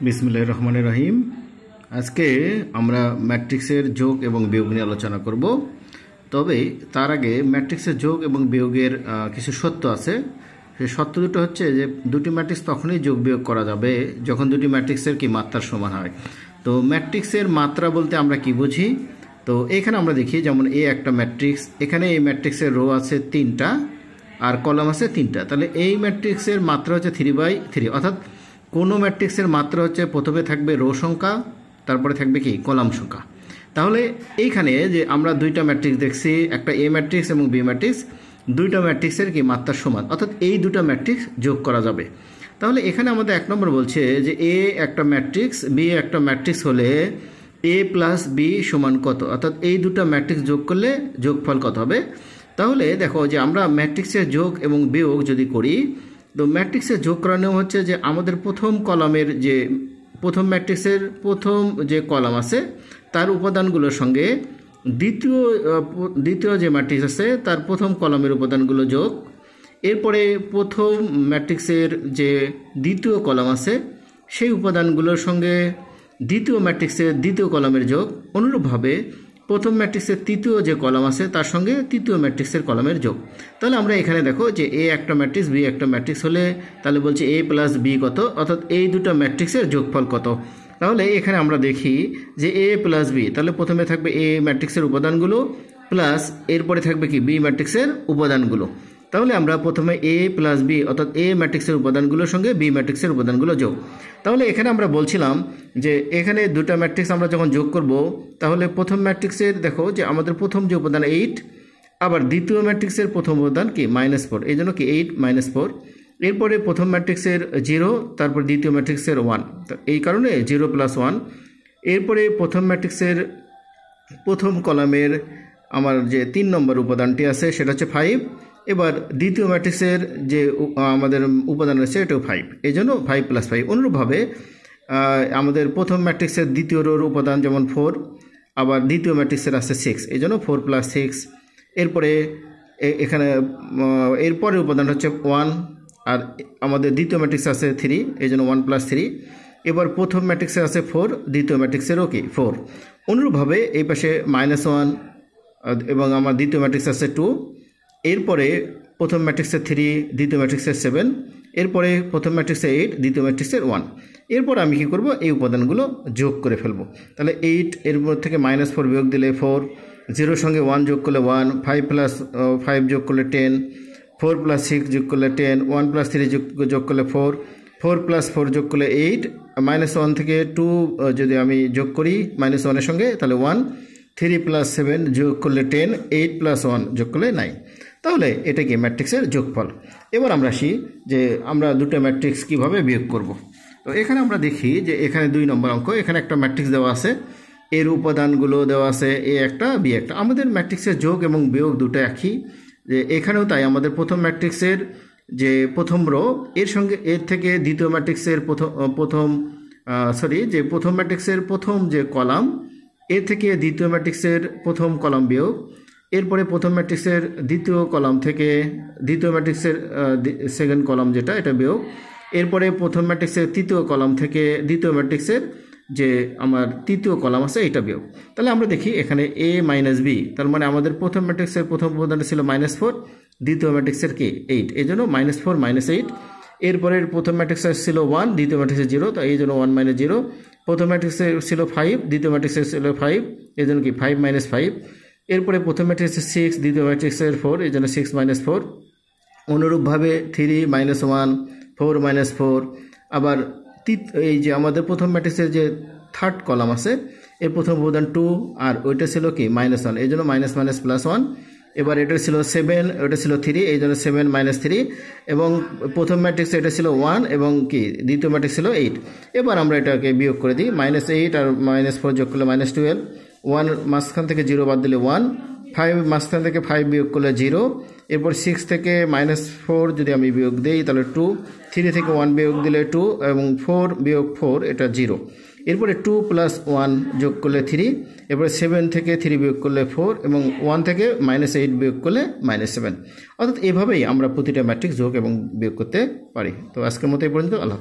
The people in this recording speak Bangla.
বিসমিল্লাহির রহমানির রহিম। আজকে আমরা ম্যাট্রিক্সের যোগ এবং বিয়োগ নিয়ে আলোচনা করব। তবে তার আগে ম্যাট্রিক্সের যোগ এবং বিয়োগের কিছু সত্য আছে। সেই সত্য দুটো হচ্ছে যে দুটি ম্যাট্রিক্স তখনই যোগ বিয়োগ করা যাবে যখন দুটি ম্যাট্রিক্সের কি মাত্রার সমান হয়। তো ম্যাট্রিক্সের মাত্রা বলতে আমরা কি বুঝি? তো এখানে আমরা দেখি যেমন এ একটা ম্যাট্রিক্স, এখানে এই ম্যাট্রিক্সের রো আছে 3টা আর কলাম আছে 3টা। তাহলে এই ম্যাট্রিক্সের মাত্রা হচ্ছে 3/3, অর্থাৎ কোনো ম্যাট্রিক্সের মাত্রা হচ্ছে প্রথমে থাকবে রো সংখ্যা, তারপরে থাকবে কি কলাম সংখ্যা। তাহলে এইখানে যে আমরা দুইটা ম্যাট্রিক্স দেখছি, একটা এ ম্যাট্রিক্স এবং বি ম্যাট্রিক্স, দুইটা ম্যাট্রিক্সের কি মাত্রার সমান, অর্থাৎ এই দুটো ম্যাট্রিক্স যোগ করা যাবে। তাহলে এখানে আমাদের 1 নম্বর বলছে যে এ একটা ম্যাট্রিক্স, বি একটা ম্যাট্রিক্স হলে এ প্লাস বি সমান কত, অর্থাৎ এই দুটো ম্যাট্রিক্স যোগ করলে যোগফল কত হবে। তাহলে দেখো যে আমরা ম্যাট্রিক্সের যোগ এবং বিয়োগ যদি করি, তো ম্যাট্রিক্সের যোগ করার নিয়ম হচ্ছে যে আমাদের প্রথম কলামের যে প্রথম ম্যাট্রিক্সের প্রথম যে কলাম আছে তার উপাদানগুলোর সঙ্গে দ্বিতীয় যে ম্যাট্রিক্স আছে তার প্রথম কলামের উপাদানগুলো যোগ, এরপরে প্রথম ম্যাট্রিক্সের যে দ্বিতীয় কলাম আছে সেই উপাদানগুলোর সঙ্গে দ্বিতীয় ম্যাট্রিক্সের দ্বিতীয় কলামের যোগ, অনুরূপভাবে প্রথম ম্যাট্রিক্সের তৃতীয় যে কলাম আছে তার সঙ্গে তৃতীয় ম্যাট্রিক্সের কলামের যোগ। তাহলে আমরা এখানে দেখো যে এ একটা ম্যাট্রিক্স, বি একটা ম্যাট্রিক্স হলে তাহলে বলছে এ প্লাস বি কত, অর্থাৎ এই দুটো ম্যাট্রিক্সের যোগফল কত। তাহলে এখানে আমরা দেখি যে এ প্লাস বি, তাহলে প্রথমে থাকবে এ ম্যাট্রিক্সের উপাদানগুলো প্লাস এরপরে থাকবে কি বি ম্যাট্রিক্সের উপাদানগুলো। তাহলে আমরা প্রথমে এ প্লাস বি অর্থাৎ এ ম্যাট্রিক্সের উপাদানগুলোর সঙ্গে বি ম্যাট্রিক্সের উপাদানগুলো যোগ। তাহলে এখানে আমরা বলছিলাম যে এখানে দুটো ম্যাট্রিক্স আমরা যখন যোগ করব, তাহলে প্রথম ম্যাট্রিক্সের দেখো যে আমাদের প্রথম যে উপাদান 8, আবার দ্বিতীয় ম্যাট্রিক্সের প্রথম উপাদান কি -4, এই জন্য কি 8 - 4। এরপরে প্রথম ম্যাট্রিক্সের 0, তারপর দ্বিতীয় ম্যাট্রিক্সের 1, এই কারণে 0 + 1। এরপরে প্রথম ম্যাট্রিক্সের প্রথম কলামের আমার যে 3 নম্বর উপাদানটি আছে সেটা হচ্ছে 5। এবার দ্বিতীয় ম্যাট্রিক্সের যে আমাদের উপাদান আছে এটাও 5, এই জন্য 5 + 5। অনুরূপভাবে আমাদের প্রথম ম্যাট্রিক্সের দ্বিতীয় রোর উপাদান যেমন 4, আবার দ্বিতীয় ম্যাট্রিক্সের আছে 6, এই জন্য 4 + 6। এরপরে এখানে এরপরের উপাদান হচ্ছে 1, আর আমাদের দ্বিতীয় ম্যাট্রিক্স আছে 3, এই জন্য 1 + 3। এবার প্রথম ম্যাট্রিক্সে আছে 4, দ্বিতীয় ম্যাট্রিক্সেরও কি 4। অনুরূপভাবে এই পাশে -1 এবং আমার দ্বিতীয় ম্যাট্রিক্স আছে 2। এরপরে প্রথম ম্যাট্রিক্সের 3, দ্বিতীয় ম্যাট্রিক্সের 7, এরপরে প্রথম ম্যাট্রিক্সের 8, দ্বিতীয় ম্যাট্রিক্সের 1। এরপর আমি কি করব, এই উপাদানগুলো যোগ করে ফেলবো। তাহলে 8 এর মধ্যে থেকে -4 বিয়োগ দিলে 4, 0 সঙ্গে 1 যোগ করলে 1, 5 + 5 যোগ করলে 10, 4 + 6 যোগ করলে 10, 1 + 3 যোগ করলে 4, 4 + 4 যোগ করলে 8, -1 থেকে 2 যদি আমি যোগ করি -1 এর সঙ্গে তাহলে 1, 3 + 7 যোগ করলে 10, 8 + 1 যোগ করলে 9। তাহলে এটা কি ম্যাট্রিক্সের যোগফল। এবার আমরা আসি যে আমরা দুটো ম্যাট্রিক্স কিভাবে বিয়োগ করব। তো এখানে আমরা দেখি যে এখানে 2 নম্বর অঙ্ক, এখানে একটা ম্যাট্রিক্স দেওয়া আছে, এর উপাদানগুলো দেওয়া আছে এ একটা বি একটা। আমাদের ম্যাট্রিক্সের যোগ এবং বিয়োগ দুটো একই, যে এখানেও তাই। আমাদের প্রথম ম্যাট্রিক্সের যে প্রথম রো এর সঙ্গে এর থেকে দ্বিতীয় ম্যাট্রিক্সের প্রথম ম্যাট্রিক্সের প্রথম যে কলাম এর থেকে দ্বিতীয় ম্যাট্রিক্সের প্রথম কলাম বিয়োগ, এরপরে প্রথম ম্যাট্রিক্সের দ্বিতীয় কলাম থেকে দ্বিতীয় ম্যাট্রিক্সের সেকেন্ড কলাম যেটা এটা বিয়োগ, এরপরে প্রথম ম্যাট্রিক্সের তৃতীয় কলাম থেকে দ্বিতীয় ম্যাট্রিক্সের যে আমার তৃতীয় কলাম আছে এটা বিয়োগ। তাহলে আমরা দেখি এখানে a - b, তার মানে আমাদের প্রথম ম্যাট্রিক্সের প্রথম উপাদানটা ছিল -4, দ্বিতীয় ম্যাট্রিক্সের কি 8, এই জন্য -4 - 8। এরপরের প্রথম ম্যাট্রিক্সের ছিল 1, দ্বিতীয় ম্যাট্রিক্সের 0, তো এই জন্য 1 - 0। প্রথম ম্যাট্রিক্সের ছিল 5, দ্বিতীয় ম্যাট্রিক্সের ছিল 5, এই জন্য কি 5 - 5। এরপরে প্রথম ম্যাট্রিক্সের 6, দ্বিতীয় ম্যাট্রিক্সের 4, এই জন্য 6 - 4। অনুরূপভাবে 3 - 1, 4 - 4। আবার এই যে আমাদের প্রথম ম্যাট্রিক্সের যে থার্ড কলাম আছে এর প্রথম উপাদান 2, আর ওইটা ছিল কি -1, এই জন্য -1 + 1। এবার এটা ছিল 7, ওটা ছিল 3, এই জন্য 7 - 3। এবং প্রথম ম্যাট্রিক্স এটা ছিল 1 এবং কি দ্বিতীয় ম্যাট্রিক্স ছিল 8। এবার আমরা এটাকে বিয়োগ করে দিই, -8 আর -4 যোগ করলে -12, 1 মাঝখান থেকে 0 বাদ দিলে 1, 5 মাঝখান থেকে 5 বিয়োগ করলে 0। এরপর 6 থেকে -4 যদি আমি বিয়োগ দিই তাহলে 2, 3 থেকে 1 বিয়োগ দিলে 2 এবং 4 বিয়োগ 4 এটা 0। এরপরে 2 + 1 যোগ করলে 3, এরপরে 7 থেকে 3 বিয়োগ করলে 4 এবং 1 থেকে -8 বিয়োগ করলে -7। অর্থাৎ এভাবেই আমরা প্রতিটা ম্যাট্রিক্স যোগ এবং বিয়োগ করতে পারি। তো আজকের মতো এই পর্যন্ত। আল্লাহ।